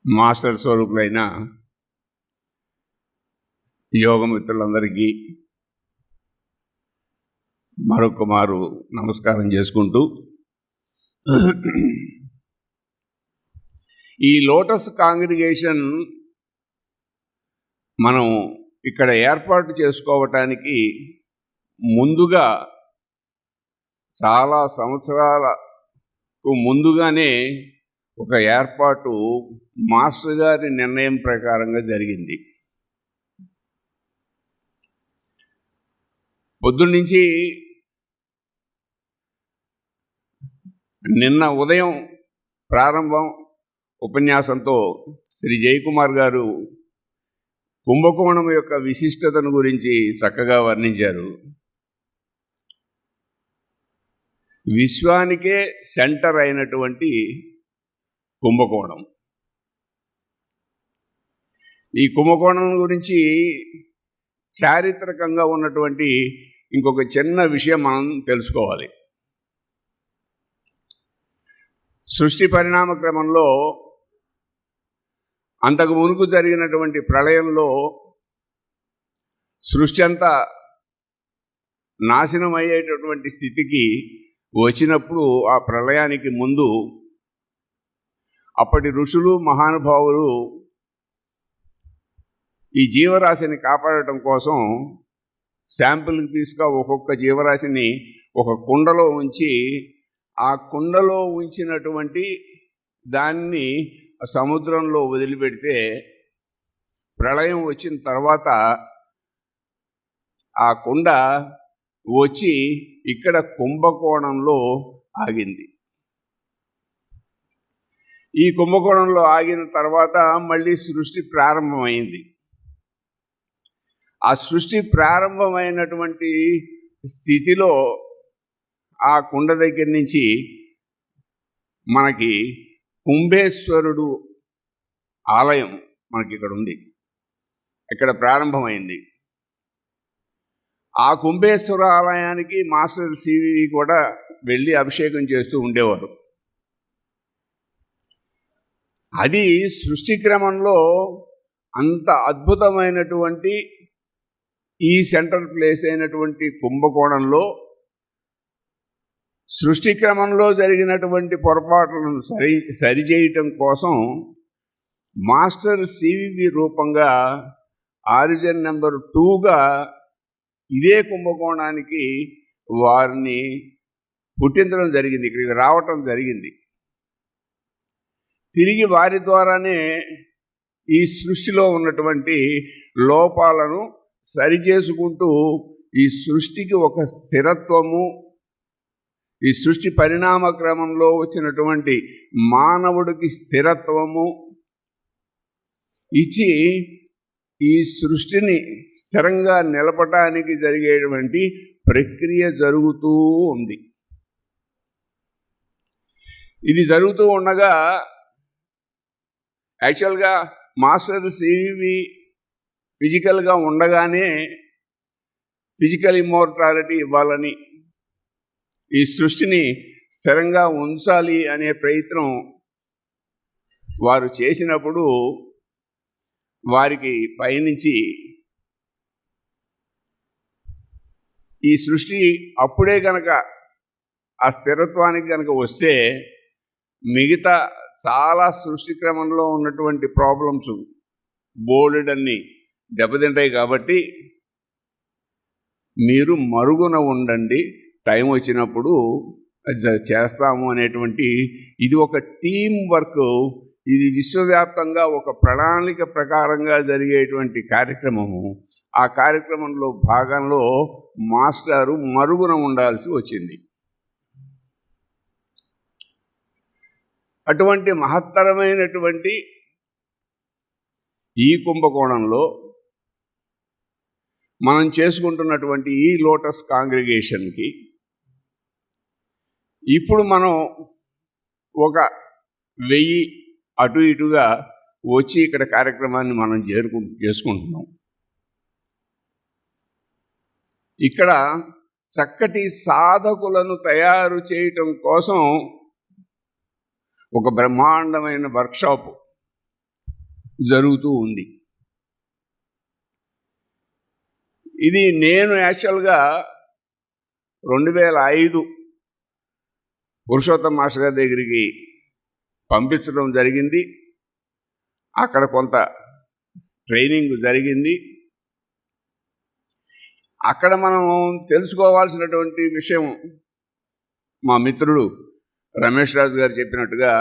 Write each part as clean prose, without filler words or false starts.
Master స్వరూపులైన యోగమిత్రులందరికీ మరొక మారు నమస్కారం చేసుకుంటూ, ఈ లోటస్ కాంగ్రిగేషన్ మనం ఇక్కడ ఏర్పాటు చేసుకోవటానికి ముందుగా చాలా సంవత్సరాలకు ముందుగానే ఒక ఏర్పాటు మాస్టర్ గారి నిర్ణయం ప్రకారంగా జరిగింది. పొద్దున్నుంచి నిన్న ఉదయం ప్రారంభం ఉపన్యాసంతో శ్రీ జయకుమార్ గారు కుంభకోణం యొక్క విశిష్టతను గురించి చక్కగా వర్ణించారు. విశ్వానికే సెంటర్ అయినటువంటి కుంభకోణం. ఈ కుంభకోణం గురించి చారిత్రకంగా ఉన్నటువంటి ఇంకొక చిన్న విషయం మనం తెలుసుకోవాలి. సృష్టి పరిణామ క్రమంలో అంతకు మునుపు జరిగినటువంటి ప్రళయంలో సృష్టి అంతా నాశనం అయ్యేటటువంటి స్థితికి వచ్చినప్పుడు, ఆ ప్రళయానికి ముందు అప్పటి ఋషులు మహానుభావులు ఈ జీవరాశిని కాపాడటం కోసం శాంపుల్కి తీసుగా ఒక్కొక్క జీవరాశిని ఒక కుండలో ఉంచి, ఆ కుండలో ఉంచినటువంటి దాన్ని సముద్రంలో వదిలిపెడితే ప్రళయం వచ్చిన తర్వాత ఆ కుండ వచ్చి ఇక్కడ కుంభకోణంలో ఆగింది. ఈ కుంభకోణంలో ఆగిన తర్వాత మళ్ళీ సృష్టి ప్రారంభమైంది. ఆ సృష్టి ప్రారంభమైనటువంటి స్థితిలో ఆ కుండ దగ్గర నుంచి మనకి కుంభేశ్వరుడు ఆలయం మనకి ఇక్కడ ఉంది, ఇక్కడ ప్రారంభమైంది. ఆ కుంభేశ్వర ఆలయానికి మాస్టర్ సివి కూడా వెళ్ళి అభిషేకం చేస్తూ ఉండేవారు. అది సృష్టి క్రమంలో అంత అద్భుతమైనటువంటి ఈ సెంట్రల్ ప్లేస్ అయినటువంటి కుంభకోణంలో సృష్టి క్రమంలో జరిగినటువంటి పొరపాట్లను సరిచేయటం కోసం మాస్టర్ సివివి రూపంగా ఆరిజిన్ నెంబర్ 2గా ఇదే కుంభకోణానికి వారిని పుట్టించడం జరిగింది, ఇక్కడికి రావటం జరిగింది. తిరిగి వారి ద్వారానే ఈ సృష్టిలో ఉన్నటువంటి లోపాలను సరిచేసుకుంటూ ఈ సృష్టికి ఒక స్థిరత్వము, ఈ సృష్టి పరిణామ క్రమంలో వచ్చినటువంటి మానవుడికి స్థిరత్వము ఇచ్చి ఈ సృష్టిని స్థిరంగా నిలపటానికి జరిగేటువంటి ప్రక్రియ జరుగుతూ ఉంది. ఇది జరుగుతూ ఉండగా యాక్చువల్గా మాస్టర్ సివి ఫిజికల్గా ఉండగానే ఫిజికల్ ఇమ్మోర్టాలిటీ ఇవ్వాలని, ఈ సృష్టిని స్థిరంగా ఉంచాలి అనే ప్రయత్నం వారు చేసినప్పుడు వారికి పైనుంచి ఈ సృష్టి అప్పుడే కనుక ఆ స్థిరత్వానికి కనుక వస్తే మిగతా చాలా సృష్టి క్రమంలో ఉన్నటువంటి ప్రాబ్లమ్స్ బోలెడన్ని దెబ్బతింటాయి. కాబట్టి మీరు మరుగున ఉండండి, టైం వచ్చినప్పుడు చేస్తాము అనేటువంటి ఇది ఒక టీం వర్క్. ఇది విశ్వవ్యాప్తంగా ఒక ప్రణాళిక ప్రకారంగా జరిగేటువంటి కార్యక్రమము. ఆ కార్యక్రమంలో భాగంలో మాస్టారు మరుగున ఉండాల్సి వచ్చింది. అటువంటి మహత్తరమైనటువంటి ఈ కుంభకోణంలో మనం చేసుకుంటున్నటువంటి ఈ లోటస్ కాంగ్రిగేషన్కి ఇప్పుడు మనం ఒక 1000 అటు ఇటుగా వచ్చి ఇక్కడ కార్యక్రమాన్ని మనం చేసుకుంటున్నాం. ఇక్కడ చక్కటి సాధకులను తయారు చేయటం కోసం ఒక బ్రహ్మాండమైన వర్క్షాప్ జరుగుతూ ఉంది. ఇది నేను యాక్చువల్గా 2005 పురుషోత్తం మాస్టర్ గారి దగ్గరికి పంపించడం జరిగింది. అక్కడ కొంత ట్రైనింగ్ జరిగింది. అక్కడ మనం తెలుసుకోవాల్సినటువంటి విషయం మా మిత్రుడు రమేష్ రాజు గారు చెప్పినట్టుగా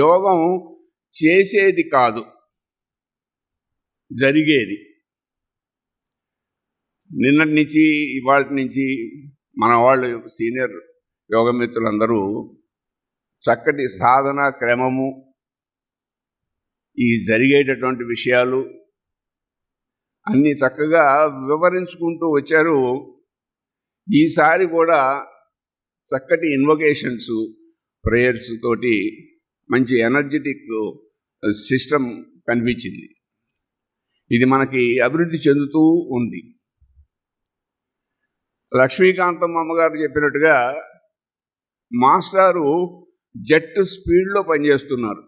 యోగం చేసేది కాదు, జరిగేది. నిన్నటి నుంచి ఇవాళ నుంచి మన వాళ్ళు సీనియర్ యోగ మిత్రులందరూ చక్కటి సాధన క్రమము, ఈ జరిగేటటువంటి విషయాలు అన్నీ చక్కగా వివరించుకుంటూ వచ్చారు. ఈసారి కూడా చక్కటి ఇన్వొకేషన్స్, ప్రేయర్స్ తోటి మంచి ఎనర్జెటిక్ సిస్టమ్ కనిపించింది. ఇది మనకి అభివృద్ధి చెందుతూ ఉంది. లక్ష్మీకాంతం అమ్మగారు చెప్పినట్టుగా మాస్టారు జెట్ స్పీడ్లో పనిచేస్తున్నారు.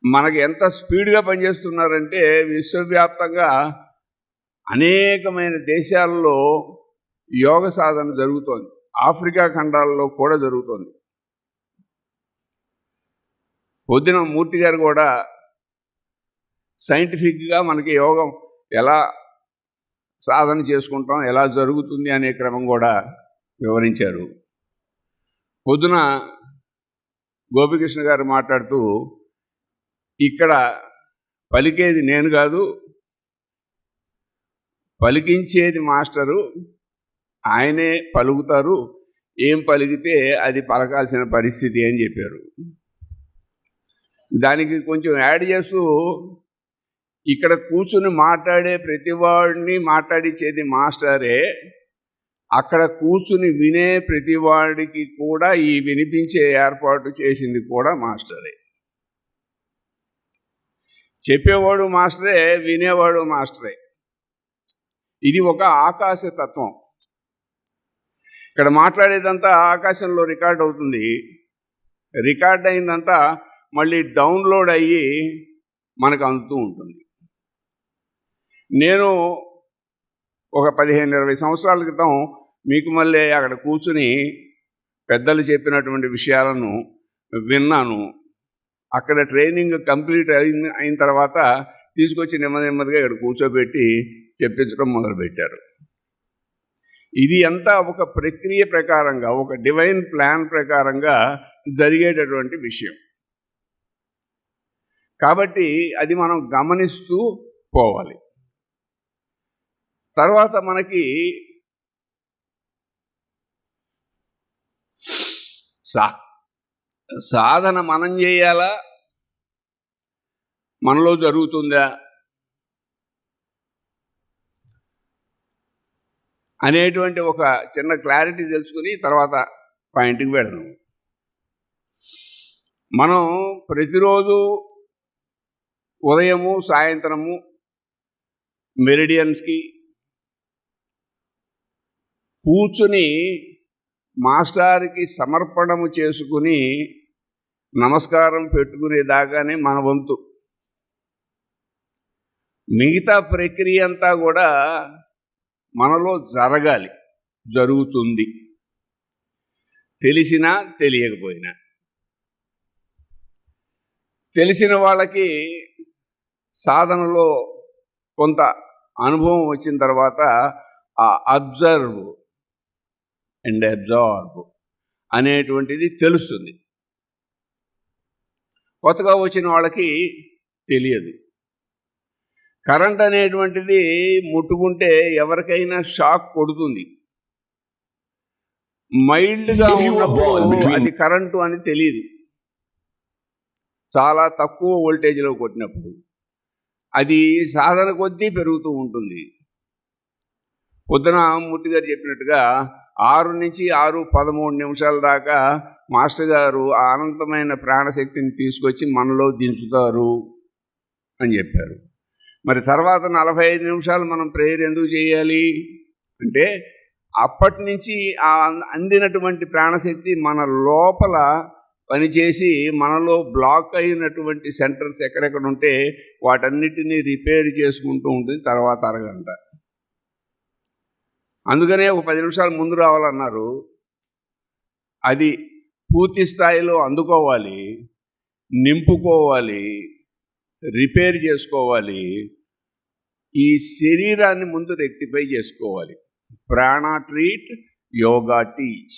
మనకి ఎంత స్పీడ్గా పనిచేస్తున్నారంటే విశ్వవ్యాప్తంగా అనేకమైన దేశాల్లో యోగ సాధన జరుగుతోంది. ఆఫ్రికా ఖండాల్లో కూడా జరుగుతోంది. పొద్దున మూర్తి గారు కూడా సైంటిఫిక్గా మనకి యోగం ఎలా సాధన చేసుకుంటాం, ఎలా జరుగుతుంది అనే క్రమం కూడా వివరించారు. పొద్దున గోపికృష్ణ గారు మాట్లాడుతూ ఇక్కడ పలికేది నేను కాదు, పలికించేది మాస్టరు, ఆయనే పలుకుతారు, ఏం పలికితే అది పలకాల్సిన పరిస్థితి అని చెప్పారు. దానికి కొంచెం యాడ్ చేస్తూ ఇక్కడ కూర్చుని మాట్లాడే ప్రతివాడిని మాట్లాడించేది మాస్టరే, అక్కడ కూర్చుని వినే ప్రతివాడికి కూడా ఈ వినిపించే ఏర్పాటు చేసింది కూడా మాస్టరే. చెప్పేవాడు మాస్టరే, వినేవాడు మాస్టరే. ఇది ఒక ఆకాశతత్వం. ఇక్కడ మాట్లాడేదంతా ఆకాశంలో రికార్డ్ అవుతుంది. రికార్డ్ అయిందంతా మళ్ళీ డౌన్లోడ్ అయ్యి మనకు అందుతూ ఉంటుంది. నేను ఒక 15-20 సంవత్సరాల క్రితం మీకు మళ్ళీ అక్కడ కూర్చుని పెద్దలు చెప్పినటువంటి విషయాలను విన్నాను. అక్కడ ట్రైనింగ్ కంప్లీట్ అయిన తర్వాత తీసుకొచ్చి నెమ్మదిగా ఇక్కడ కూర్చోబెట్టి చెప్పించడం మొదలుపెట్టారు. ఇది అంతా ఒక ప్రక్రియ ప్రకారంగా, ఒక డివైన్ ప్లాన్ ప్రకారంగా జరిగేటటువంటి విషయం. కాబట్టి అది మనం గమనిస్తూ పోవాలి. తర్వాత మనకి సాధన మనం చేయాలా, మనలో జరుగుతుందా అనేటువంటి ఒక చిన్న క్లారిటీ తెలుసుకుని తర్వాత పాయింట్కి వెళదాం. మనం ప్రతిరోజు ఉదయము సాయంత్రము మెరిడియన్స్కి కూర్చుని మాస్టర్కి సమర్పణము చేసుకుని నమస్కారం పెట్టుకునేదాకానే మన వంతు. మిగతా ప్రక్రియ అంతా కూడా మనలో జరగాలి, జరుగుతుంది, తెలిసినా తెలియకపోయినా. తెలిసిన వాళ్ళకి సాధనలో కొంత అనుభవం వచ్చిన తర్వాత ఆ అబ్జర్వ్ అండ్ అబ్జార్బ్ అనేటువంటిది తెలుస్తుంది. కొత్తగా వచ్చిన వాళ్ళకి తెలియదు. కరెంట్ అనేటువంటిది ముట్టుకుంటే ఎవరికైనా షాక్ కొడుతుంది. మైల్డ్గా ఉన్నప్పుడు అది కరెంటు అని తెలియదు. చాలా తక్కువ వోల్టేజ్లో కొట్టినప్పుడు అది సాధన కొద్దీ పెరుగుతూ ఉంటుంది. పొద్దున మూర్తి గారు చెప్పినట్టుగా 6 నుంచి 6:13 నిమిషాల దాకా మాస్టర్ గారు ఆ అనంతమైన ప్రాణశక్తిని తీసుకొచ్చి మనలో దించుతారు అని చెప్పారు. మరి తర్వాత 45 నిమిషాలు మనం ప్రేయర్ ఎందుకు చేయాలి అంటే అప్పటి నుంచి ఆ అందినటువంటి ప్రాణశక్తి మన లోపల పనిచేసి మనలో బ్లాక్ అయినటువంటి సెంటర్స్ ఎక్కడెక్కడ ఉంటే వాటన్నిటినీ రిపేర్ చేసుకుంటూ ఉంటుంది తర్వాత అరగంట. అందుకనే ఒక 10 నిమిషాలు ముందు రావాలన్నారు. అది పూర్తి స్థాయిలో అందుకోవాలి, నింపుకోవాలి, రిపేర్ చేసుకోవాలి. ఈ శరీరాన్ని ముందు రెక్టిఫై చేసుకోవాలి. ప్రాణ ట్రీట్, యోగా టీచ్.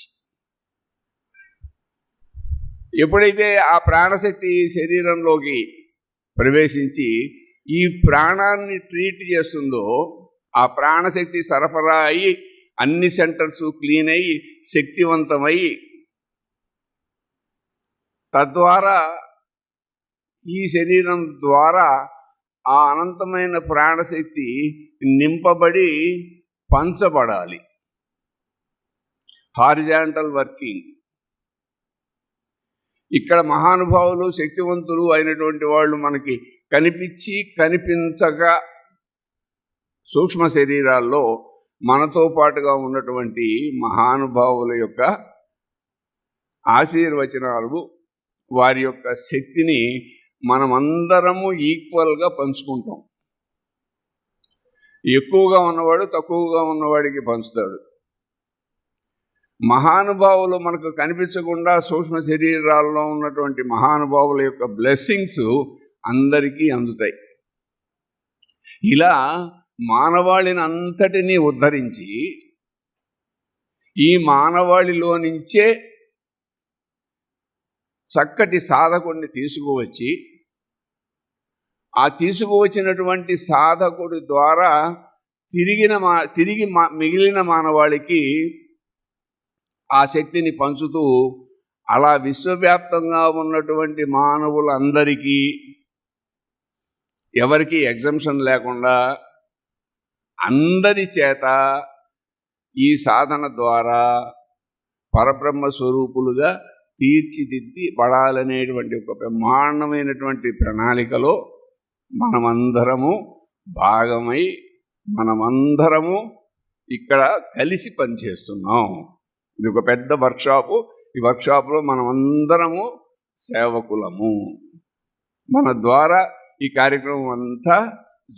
ఎప్పుడైతే ఆ ప్రాణశక్తి శరీరంలోకి ప్రవేశించి ఈ ప్రాణాన్ని ట్రీట్ చేస్తుందో, ఆ ప్రాణశక్తి సరఫరా అయ్యి అన్ని సెంటర్స్ క్లీన్ అయ్యి శక్తివంతమై తద్వారా ఈ శరీరం ద్వారా ఆ అనంతమైన ప్రాణశక్తి నింపబడి పంచబడాలి. Horizontal working. ఇక్కడ మహానుభావులు శక్తివంతులు అయినటువంటి వాళ్ళు మనకి కనిపించి కనిపించక సూక్ష్మ శరీరాల్లో మనతో పాటుగా ఉన్నటువంటి మహానుభావుల యొక్క ఆశీర్వచనాలు, వారి యొక్క శక్తిని మనమందరము ఈక్వల్గా పంచుకుంటాం. ఎక్కువగా ఉన్నవాడు తక్కువగా ఉన్నవాడికి పంచుతాడు. మహానుభావులు మనకు కనిపించకుండా సూక్ష్మ శరీరాల్లో ఉన్నటువంటి మహానుభావుల యొక్క బ్లెస్సింగ్స్ అందరికీ అందుతాయి. ఇలా మానవాళిని అంతటినీ ఉద్ధరించి ఈ మానవాళిలో నుంచే చక్కటి సాధకుడిని తీసుకువచ్చి ఆ తీసుకువచ్చినటువంటి సాధకుడి ద్వారా తిరిగి మిగిలిన మానవాళికి ఆ శక్తిని పంచుతూ అలా విశ్వవ్యాప్తంగా ఉన్నటువంటి మానవులందరికీ ఎవరికి ఎగ్జంప్షన్ లేకుండా అందరి చేత ఈ సాధన ద్వారా పరబ్రహ్మ స్వరూపులుగా తీర్చిదిద్ది పడాలనేటువంటి ఒక బ్రహ్మాండమైనటువంటి ప్రణాళికలో మనమందరము భాగమై మనమందరము ఇక్కడ కలిసి పనిచేస్తున్నాం. ఇది ఒక పెద్ద వర్క్షాపు. ఈ వర్క్షాప్లో మనమందరము సేవకులము. మన ద్వారా ఈ కార్యక్రమం అంతా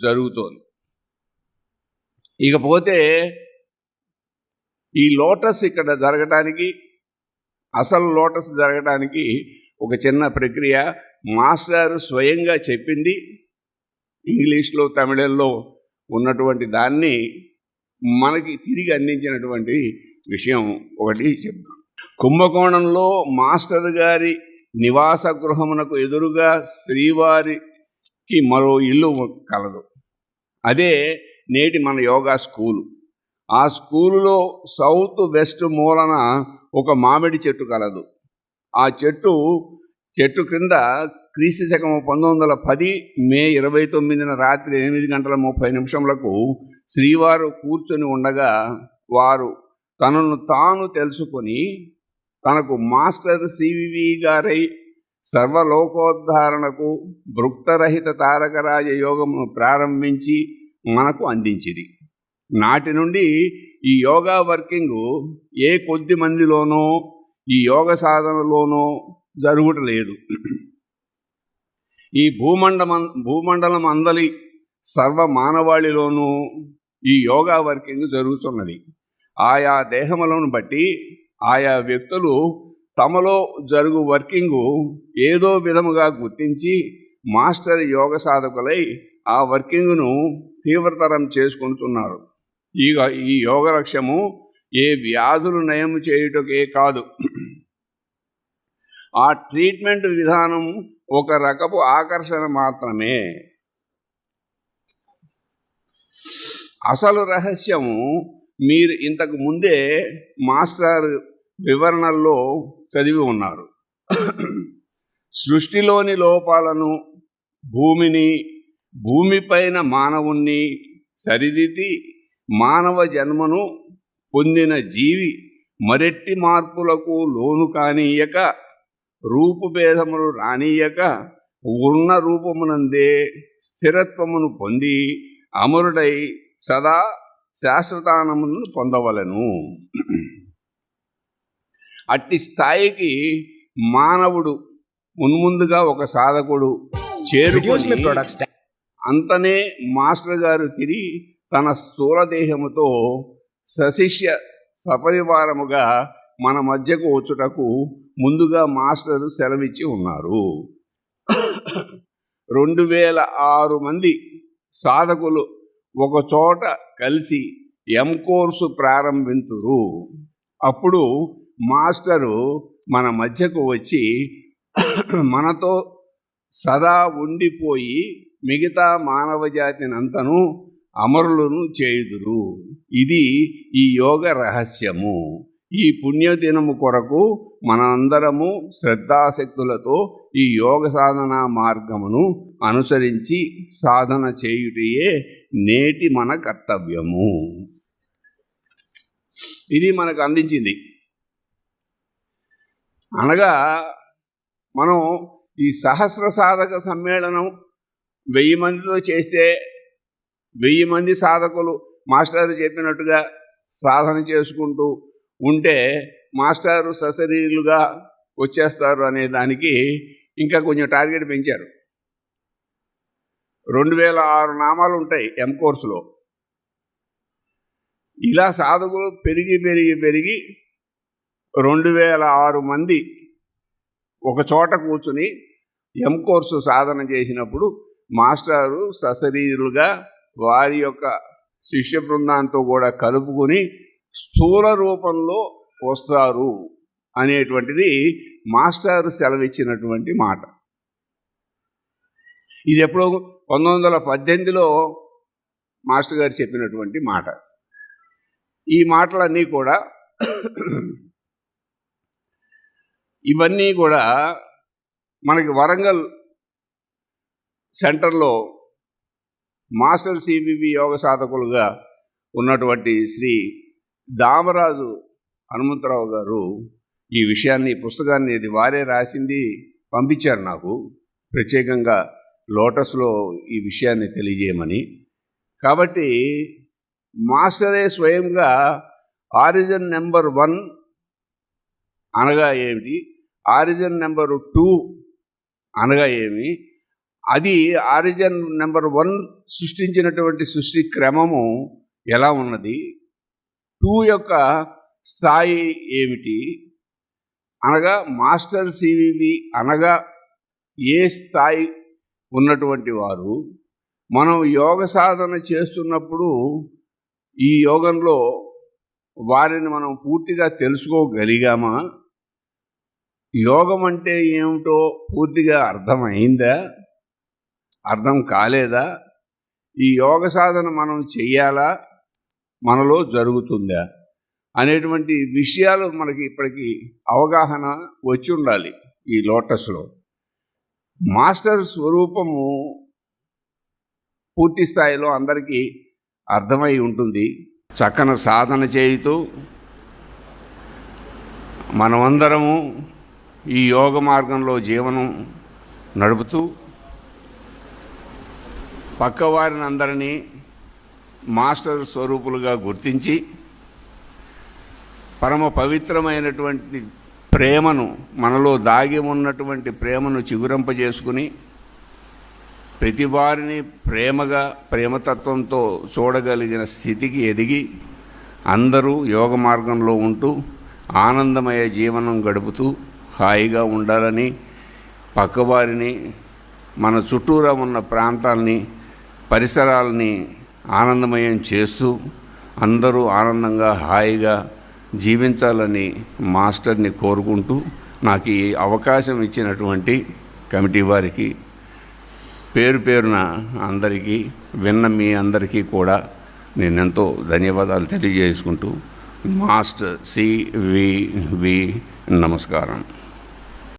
జరుగుతోంది. ఇకపోతే ఈ లోటస్ ఇక్కడ జరగటానికి, అసలు లోటస్ జరగటానికి ఒక చిన్న ప్రక్రియ మాస్టర్ స్వయంగా చెప్పింది. ఇంగ్లీష్లో తమిళంలో ఉన్నటువంటి దాన్ని మనకి తిరిగి అందించినటువంటి విషయం ఒకటి చెప్తాం. కుంభకోణంలో మాస్టర్ గారి నివాస గృహమునకు ఎదురుగా శ్రీవారికి మరో ఇల్లు కలదు. అదే నేటి మన యోగా స్కూలు. ఆ స్కూలులో సౌత్ వెస్ట్ మూలన ఒక మామిడి చెట్టు కలదు. ఆ చెట్టు క్రింద క్రీస్తు శకం 1910 మే 29న రాత్రి 8:30 శ్రీవారు కూర్చొని ఉండగా వారు తనను తాను తెలుసుకొని తనకు మాస్టర్ సివివి గారై సర్వలోకోద్ధారణకు భృక్తరహిత తారకరాజ యోగమును ప్రారంభించి మనకు అందించిరి. నాటి నుండి ఈ యోగా వర్కింగ్ ఏ కొద్ది మందిలోనో ఈ యోగ సాధనలోనో జరుగుటలేదు. ఈ భూమండలం అందలి సర్వ మానవాళిలోనూ ఈ యోగా వర్కింగ్ జరుగుతున్నది. ఆయా దేహములను బట్టి ఆయా వ్యక్తులు తమలో జరుగు వర్కింగు ఏదో విధముగా గుర్తించి మాస్టర్ యోగ సాధకులై ఆ వర్కింగ్ను తీవ్రతరం చేసుకుంటున్నారు. ఈ యోగ లక్ష్యము ఏ వ్యాధులు నయం చేయుటకే కాదు. ఆ ట్రీట్మెంట్ విధానం ఒక రకపు ఆకర్షణ మాత్రమే. అసలు రహస్యము మీరు ఇంతకు ముందే మాస్టర్ వివరణల్లో చదివి ఉన్నారు. సృష్టిలోని లోపాలను, భూమిని, భూమిపైన మానవుణ్ణి సరిదిద్ది మానవ జన్మను పొందిన జీవి మరెట్టి మార్పులకు లోను కానీయక, రూపుభేదములు రానీయక ఉన్న రూపమునందే స్థిరత్వమును పొంది అమరుడై సదా శాశ్వతానమును పొందవలెను. అట్టి స్థాయికి మానవుడు మున్ముందుగా ఒక సాధకుడు చేరుకొని అంతనే మాస్టర్ గారు తిరిగి తన స్థూల దేహముతో సశిష్య సపరివారముగా మన మధ్యకు వచ్చుటకు ముందుగా మాస్టరు సెలవిచ్చి ఉన్నారు. 2006 మంది సాధకులు ఒక చోట కలిసి ఎం కోర్సు ప్రారంభింతురు. అప్పుడు మాస్టరు మన మధ్యకు వచ్చి మనతో సదా ఉండిపోయి మిగతా మానవ జాతినంతను అమరులను చేయుదురు. ఇది ఈ యోగ రహస్యము. ఈ పుణ్యదినము కొరకు మనందరము శ్రద్ధాశక్తులతో ఈ యోగ సాధన మార్గమును అనుసరించి సాధన చేయుటయే నేటి మన కర్తవ్యము. ఇది మనకు అందించింది. అనగా మనం ఈ సహస్ర సాధక సమ్మేళనం 1000 మందితో చేస్తే 1000 మంది సాధకులు మాస్టర్ చెప్పినట్టుగా సాధన చేసుకుంటూ ఉంటే మాస్టారు సశరీరులుగా వచ్చేస్తారు అనే దానికి ఇంకా కొంచెం టార్గెట్ పెంచారు. 2006 నామాలు ఉంటాయి ఎం కోర్సులో. ఇలా సాధకులు పెరిగి 2006 మంది ఒక చోట కూర్చుని ఎం కోర్సు సాధన చేసినప్పుడు మాస్టారు సశరీరులుగా వారి యొక్క శిష్య బృందంతో కూడా కలుపుకొని స్థూల రూపంలో వస్తారు అనేటువంటిది మాస్టారు సెలవిచ్చినటువంటి మాట. ఇది ఎప్పుడో 1918లో మాస్టర్ గారు చెప్పినటువంటి మాట. ఈ మాటలన్నీ కూడా ఇవన్నీ కూడా మనకి వరంగల్ సెంటర్లో మాస్టర్ సివివి యోగ సాధకులుగా ఉన్నటువంటి శ్రీ దామరాజు హనుమంతరావు గారు ఈ విషయాన్ని, పుస్తకాన్ని, ఇది వారే రాసింది, పంపించారు నాకు ప్రత్యేకంగా లోటస్లో ఈ విషయాన్ని తెలియజేయమని. కాబట్టి మాస్టరే స్వయంగా ఆరిజిన్ నెంబర్ 1 అనగా ఏమిటి, ఆరిజిన్ నెంబర్ 2 అనగా ఏమి, అది ఆరిజిన్ నెంబర్ 1 సృష్టించినటువంటి సృష్టి క్రమము ఎలా ఉన్నది, 2 యొక్క స్థాయి ఏమిటి, అనగా మాస్టర్ సివివి అనగా ఏ స్థాయి ఉన్నటువంటి వారు, మనం యోగ సాధన చేస్తున్నప్పుడు ఈ యోగంలో వారిని మనం పూర్తిగా తెలుసుకోగలిగామా, యోగం అంటే ఏమిటో పూర్తిగా అర్థమైందా, అర్థం కాలేదా, ఈ యోగ సాధన మనం చెయ్యాలా, మనలో జరుగుతుందా అనేటువంటి విషయాలు మనకి ఇప్పటికీ అవగాహన వచ్చి ఉండాలి. ఈ లోటస్లో మాస్టర్ స్వరూపము పూర్తి స్థాయిలో అందరికీ అర్థమై ఉంటుంది. చక్కని సాధన చేయుతూ మనమందరము ఈ యోగ మార్గంలో జీవనం నడుపుతూ పక్కవారిని అందరినీ మాస్టర్ స్వరూపులుగా గుర్తించి పరమ పవిత్రమైనటువంటి ప్రేమను, మనలో దాగి ఉన్నటువంటి ప్రేమను చిగురింపజేసుకుని ప్రతి వారిని ప్రేమగా, ప్రేమతత్వంతో చూడగలిగిన స్థితికి ఎదిగి అందరూ యోగ మార్గంలో ఉంటూ ఆనందమయ జీవనం గడుపుతూ హాయిగా ఉండాలని, పక్కవారిని, మన చుట్టూరా ఉన్న ప్రాంతాలని, పరిసరాలని ఆనందమయం చేస్తూ అందరూ ఆనందంగా హాయిగా జీవించాలని మాస్టర్ని కోరుకుంటూ నాకు ఈ అవకాశం ఇచ్చినటువంటి కమిటీ వారికి పేరు పేరున అందరికీ, విన్న మీ అందరికీ కూడా నేనెంతో ధన్యవాదాలు తెలియజేసుకుంటూ మాస్టర్ సివివి నమస్కారం.